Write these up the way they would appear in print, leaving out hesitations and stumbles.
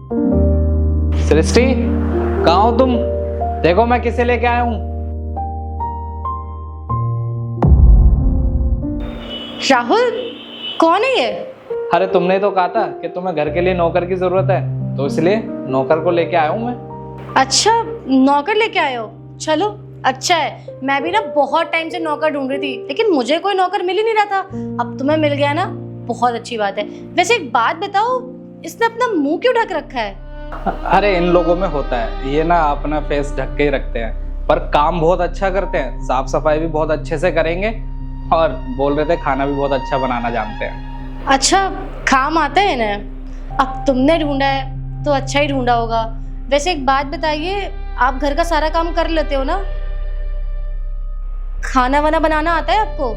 सृष्टि, कहाँ हो तुम? देखो मैं किसे लेके आया हूँ। राहुल, कौन है ये? अरे तुमने तो कहा था कि तुम्हें घर के लिए नौकर की जरूरत है, तो इसलिए नौकर को लेके आया हूँ मैं। अच्छा, नौकर लेके आए हो? चलो अच्छा है। मैं भी ना बहुत टाइम से नौकर ढूंढ रही थी, लेकिन मुझे कोई नौकर मिल ही नहीं रहा था। अब तुम्हें मिल गया ना, बहुत अच्छी बात है। वैसे एक बात बताओ, इसने अपना मुंह क्यों ढक रखा है? अरे इन लोगों में होता है, ये ना अपना फेस ढक के ही रखते हैं, पर काम बहुत अच्छा करते हैं। साफ सफाई भी बहुत अच्छे से करेंगे और बोल रहे थे खाना भी बहुत अच्छा बनाना जानते हैं। अच्छा, काम आता है इन्हें। अब तुमने ढूंढा है तो अच्छा ही ढूंढा होगा। वैसे एक बात बताइए, आप घर का सारा काम कर लेते हो ना? खाना वाना बनाना आता है आपको?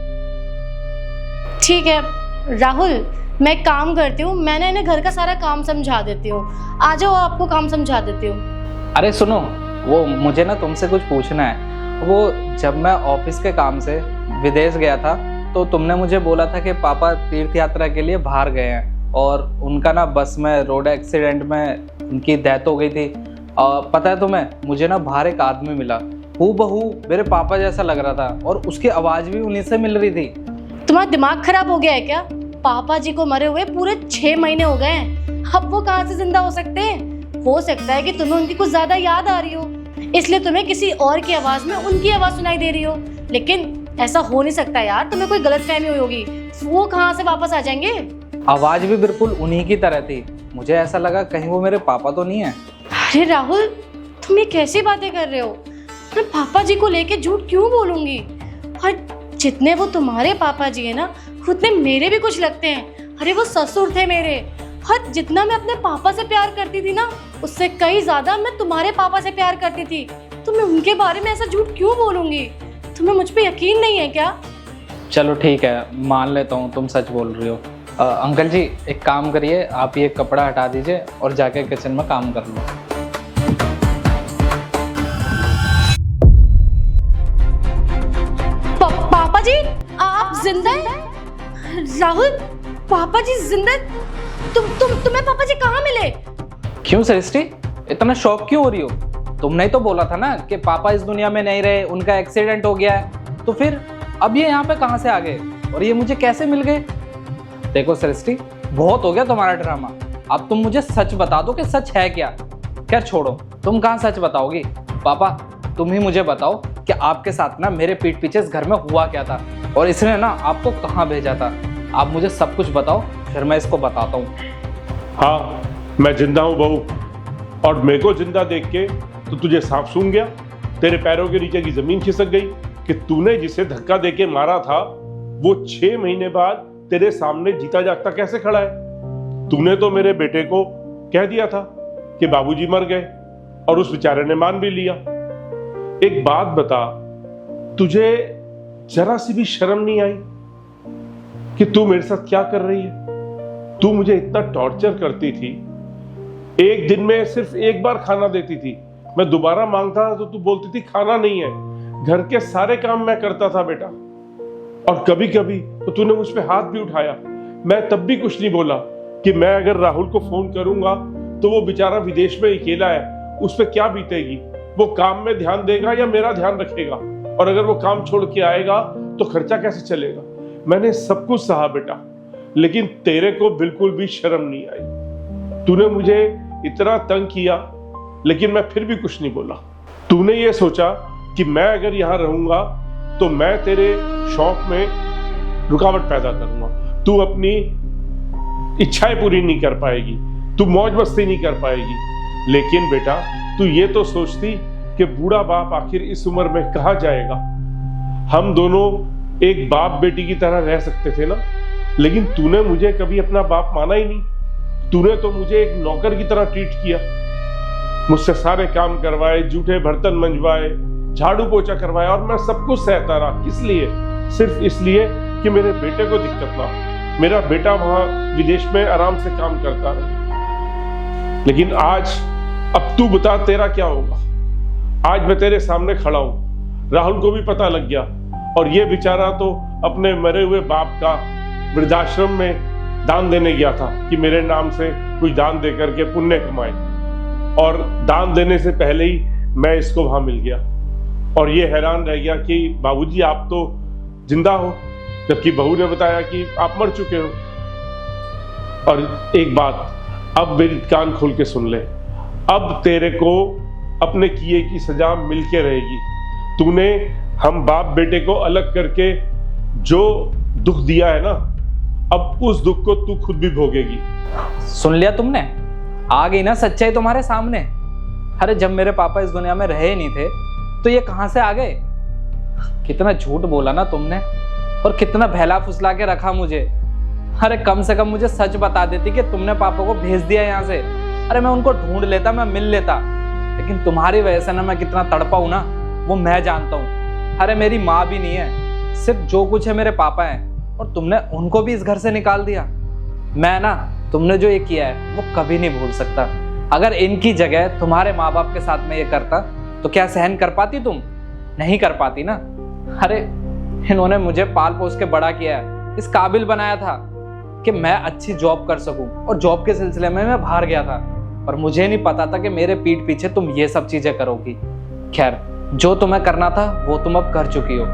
ठीक है राहुल, मैं एक काम करती हूँ, मैंने इन्हें घर का सारा काम समझा देती हूँ। आ जाओ, आपको काम समझा देती हूँ। अरे सुनो, वो मुझे ना तुमसे कुछ पूछना है। वो जब मैं ऑफिस के काम से विदेश गया था, तो तुमने मुझे बोला था कि पापा तीर्थ यात्रा के लिए बाहर गए हैं और उनका ना बस में रोड एक्सीडेंट में उनकी डेथ हो गई थी। पता है तुम्हें, मुझे ना बाहर एक आदमी मिला, हूबहू मेरे पापा जैसा लग रहा था और उसकी आवाज भी उन्हीं से मिल रही थी। तुम्हारा दिमाग खराब हो गया है क्या? पापा जी को मरे हुए पूरे 6 महीने हो गए हैं। अब वो कहाँ से जिंदा हो सकते हैं? हो सकता है कि तुम्हें उनकी कुछ ज्यादा याद आ रही हो, इसलिए तुम्हें किसी और की आवाज में उनकी आवाज सुनाई दे रही हो। लेकिन ऐसा हो नहीं सकता यार, तुम्हें कोई गलतफहमी हुई होगी। वो कहाँ से वापस आ जाएंगे? आवाज भी बिल्कुल उन्हीं की तरह थी। मुझे ऐसा लगा कहीं वो मेरे पापा तो नहीं है। अरे राहुल, तुम ये कैसी बातें कर रहे हो? मैं पापा जी को लेके झूठ क्यों बोलूंगी? और जितने वो तुम्हारे पापा जी है ना, उतने मेरे भी कुछ लगते हैं। अरे वो ससुर थे मेरे। और जितना मैं अपने पापा से प्यार करती थी ना, उससे कई ज्यादा मैं तुम्हारे पापा से प्यार करती थी। तो मैं उनके बारे में ऐसा झूठ क्यों बोलूंगी? तुम्हें मुझ पे यकीन नहीं है क्या? चलो ठीक है, मान लेता हूँ तुम सच बोल रही हो। अंकल जी, एक काम करिए, आप ये कपड़ा हटा दीजिए और जाके किचन में काम कर लो। पापा जी, आप जिंदा हैं? राहुल, पापा जी जिंदा? तुम्हें पापा जी कहाँ मिले? क्यों सृष्टि, इतना शौक क्यों हो रही हो? तुमने ही तो बोला था ना कि पापा इस दुनिया में नहीं रहे, उनका एक्सीडेंट हो गया है। तो फिर अब ये यहाँ पे कहाँ से आ गए और ये मुझे कैसे मिल गए? देखो सृष्टि, बहुत हो गया तुम्हारा ड्रामा। अब तुम मुझे सच बता दो कि सच है क्या। खैर छोड़ो, तुम कहाँ सच बताओगी? पापा, तुम ही मुझे बताओ कि आपके साथ ना मेरे पीठ पीछे इस घर में हुआ क्या था और इसने ना आपको कहाँ भेजा था। आप मुझे सब कुछ बताओ, फिर मैं इसको बताता हूँ। हाँ, मैं जिंदा हूँ बहू, और मेरे को जिंदा देख के तो तुझे सांप सूंघ गया। तेरे पैरों के नीचे की जमीन खिसक गई कि तूने जिसे धक्का देके मारा था वो 6 महीने बाद तेरे सामने जीता जागता कैसे खड़ा है। तूने तो मेरे बेटे को कह दिया था कि बाबूजी मर गए और उस बेचारे ने मान भी लिया। एक बात बता, तुझे जरा सी भी शर्म नहीं आई कि तू मेरे साथ क्या कर रही है? तू मुझे इतना टॉर्चर करती थी, एक दिन में सिर्फ एक बार खाना देती थी। मैं दोबारा मांगता था तो तू बोलती थी खाना नहीं है। घर के सारे काम मैं करता था बेटा, और कभी कभी तो तूने मुझ पे हाथ भी उठाया। मैं तब भी कुछ नहीं बोला कि मैं अगर राहुल को फोन करूंगा तो वो बेचारा विदेश में अकेला है, उस पर क्या बीतेगी। वो काम में ध्यान देगा या मेरा ध्यान रखेगा? और अगर वो काम छोड़ के आएगा तो खर्चा कैसे चलेगा? मैंने सब कुछ सहा बेटा, लेकिन तेरे को बिल्कुल भी शर्म नहीं आई। तूने मुझे इतना तंग किया, लेकिन मैं फिर भी कुछ नहीं बोला। तूने ये सोचा कि मैं अगर यहाँ रहूंगा तो मैं तेरे शौक में रुकावट पैदा करूंगा, तू अपनी इच्छाएं पूरी नहीं कर पाएगी, तू मौज मस्ती नहीं कर पाएगी। लेकिन बेटा, तू ये तो सोचती कि बूढ़ा बाप आखिर इस उम्र में कहाँ जाएगा। हम दोनों एक बाप बेटी की तरह रह सकते थे ना, लेकिन तूने मुझे कभी अपना बाप माना ही नहीं। तूने तो मुझे एक नौकर की तरह ट्रीट किया, मुझसे सारे काम करवाए, जूठे बर्तन मंजवाए, झाड़ू पोछा करवाया, और मैं सब कुछ सहता रहा। किस लिए? सिर्फ इसलिए कि मेरे बेटे को दिक्कत ना हो, मेरा बेटा वहां विदेश में आराम से काम करता रहे। लेकिन आज अब तू बता तेरा क्या होगा। आज मैं तेरे सामने खड़ा हूं, राहुल को भी पता लग गया, और ये बेचारा तो अपने मरे हुए बाप का वृद्धाश्रम में दान देने गया था कि मेरे नाम से कुछ दान दे करके पुण्य कमाए। और दान देने से पहले ही मैं इसको वहां मिल गया और ये हैरान रह गया कि बाबूजी आप तो जिंदा हो, जबकि बहू ने बताया कि आप मर चुके हो। और एक बात, अब मेरी कान खोल के सुन ले, अब तेरे को अपने किए की सजा मिलके रहेगी। तूने हम बाप बेटे को अलग करके जो दुख दिया है ना, अब उस दुख को तू खुद भी भोगेगी। सुन लिया तुमने? आ गई ना सच्चाई तुम्हारे सामने। अरे जब मेरे पापा इस दुनिया में रहे नहीं थे तो ये कहां से आ गए? कितना झूठ बोला ना तुमने, और कितना बहला फुसला के रखा मुझे। अरे कम से कम मुझे सच बता देती कि तुमने पापा को भेज दिया यहाँ से। अरे मैं उनको ढूंढ लेता, मैं मिल लेता। लेकिन तुम्हारी वजह से ना मैं कितना तड़पा हूं ना, वो मैं जानता हूँ। अरे मेरी माँ भी नहीं है, सिर्फ जो कुछ है मेरे पापा हैं, और तुमने उनको भी इस घर से निकाल दिया। मैं ना तुमने जो ये किया है वो कभी नहीं भूल सकता। अगर इनकी जगह तुम्हारे माँ बाप के साथ में ये करता तो क्या सहन कर पाती तुम? नहीं कर पाती ना। अरे इन्होंने मुझे पाल पोस के बड़ा किया है, इस काबिल बनाया था कि मैं अच्छी जॉब कर सकूं, और जॉब के सिलसिले में मैं बाहर गया था, पर मुझे नहीं पता था कि मेरे पीठ पीछे तुम ये सब चीजें करोगी। खैर, जो तुम्हें करना था वो तुम अब कर चुकी हो।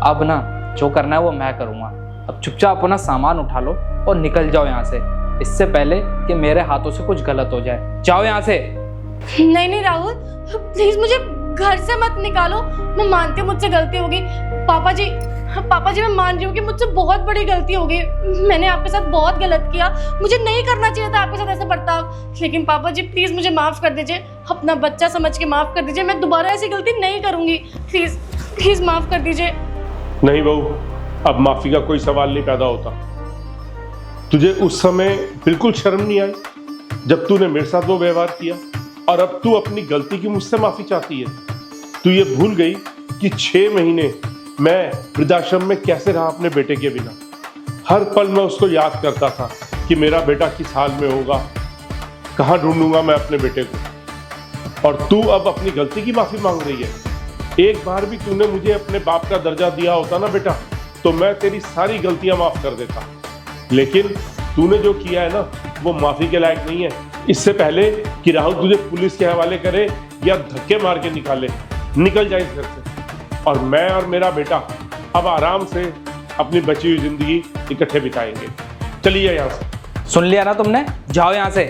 अब ना जो करना है वो मैं करूंगा। अब चुपचाप अपना सामान उठा लो और निकल जाओ यहाँ से, इससे पहले कि मेरे हाथों से कुछ गलत हो जाए। जाओ यहाँ से। नहीं नहीं राहुल, प्लीज मुझे घर से मत निकालो। मैं मानती हूँ मुझसे गलती होगी। पापा जी मैं मान रही हूँ कि मुझसे बहुत बड़ी गलती हो गई। मैंने आपके साथ बहुत गलत किया, मुझे नहीं करना चाहिए था आपके साथ ऐसा बर्ताव। लेकिन पापा जी प्लीज मुझे माफ कर दीजिए, अपना बच्चा समझ के माफ कर दीजिए। मैं दोबारा ऐसी गलती नहीं करूंगी। प्लीज प्लीज माफ कर दीजिए। नहीं बहू, अब माफी का कोई सवाल नहीं पैदा होता। तुझे उस समय बिल्कुल शर्म नहीं आई जब तूने मेरे साथ वो व्यवहार किया, और अब तू अपनी गलती की मुझसे माफी चाहती है। तू ये भूल गई कि 6 महीने मैं वृद्धाश्रम में कैसे रहा अपने बेटे के बिना। हर पल मैं उसको याद करता था कि मेरा बेटा किस हाल में होगा, कहाँ ढूंढूंगा मैं अपने बेटे को। और तू अब अपनी गलती की माफी मांग रही है। एक बार भी तूने मुझे अपने बाप का दर्जा दिया होता ना बेटा, तो मैं तेरी सारी गलतियां माफ कर देता। लेकिन तूने जो किया है ना, वो माफी के लायक नहीं है। इससे पहले कि राहुल तुझे पुलिस के हवाले करे या धक्के मार के निकाले, निकल जाए इस घर से। और मैं और मेरा बेटा अब आराम से अपनी बची हुई जिंदगी इकट्ठे बिताएंगे। चलिए यहाँ से। सुन लिया ना तुमने? जाओ यहाँ से।